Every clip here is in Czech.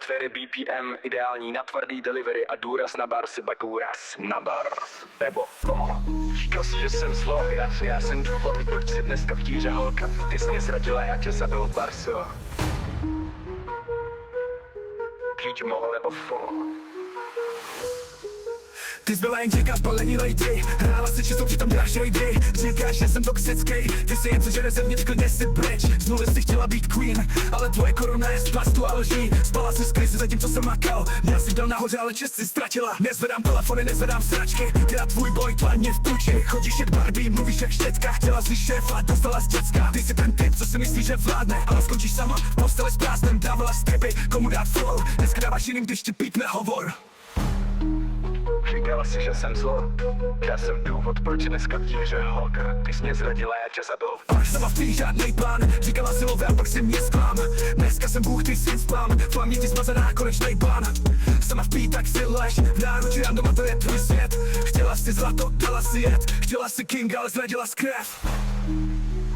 atmosféry BPM, ideální na tvrdý delivery a důraz na bar si bakůraz na bar. Nebo říkal si, že jsem zlo, já jsem důvod, proč si dneska v tíře holka. Ty jsi mě zradila, já tě zabil barso. Píč mohl nebo fo. Ty zbyla jen čekat palení lady. Hrála si čistou, přitom děláš shady. Říkáš, že jsem toxický. Ty si jen přežere zevnitř, klidně si pryč. Z nuly si chtěla být queen, ale tvoje koruna je z plastu a lží. Spala si z krizi za tím, co jsem makal. Já si dal nahoře, ale čest si ztratila. Nezvedám telefony, nezvedám sračky. Dělá tvůj boj, tváně v tuči. Chodíš jak Barbie, mluvíš jak štětka. Chtěla jsi šéfa, dostala z děcka. Ty jsi ten typ, co si myslíš, že vládne, ale skončíš sama v posteli s prázdnem. Dávala stripy, komu dát follow. Dneska dáváš jiným, když ti pípne hovor. Říkala si, že jsem zlo, já jsem důvod, proč dneska v tíře holka. Ty jsi mě zradila, já tě zabil. Až sama v tý žádnej plán, říkala si lové a pak si mě sklam. Dneska jsem Bůh, ty jsi spám, v paměti smazaná konečnej ban. Sama v pí, tak si lež, v náruči a doma to je tvůj svět. Chtěla si zlato, dala si jet, chtěla si king, ale zradila skrev.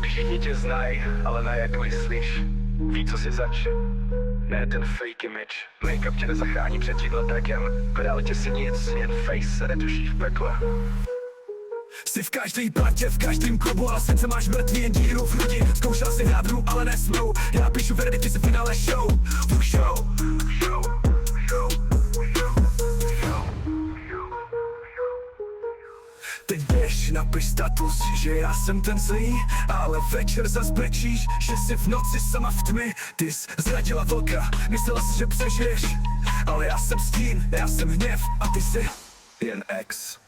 Všichni tě znají, ale ne jak myslíš. Ví, co si zač. Ne ten fake image. Make-up tě nezachrání před tímhle takem. V realitě si nic, jen face se netuší v pekle. Jsi v každý partě, v každém klubu, ale srdce máš mrtvý, jen díru v hrudi. Zkoušel si hrát hru, ale nesmou. Já píšu verdy, ty jsi v finále show. Teď běž, napiš status, že já jsem ten zlý, ale večer zas brečíš, že jsi v noci sama v tmy. Ty jsi zradila vlka, myslela si, že přežiješ, ale já jsem stín, já jsem hněv a ty jsi jen ex.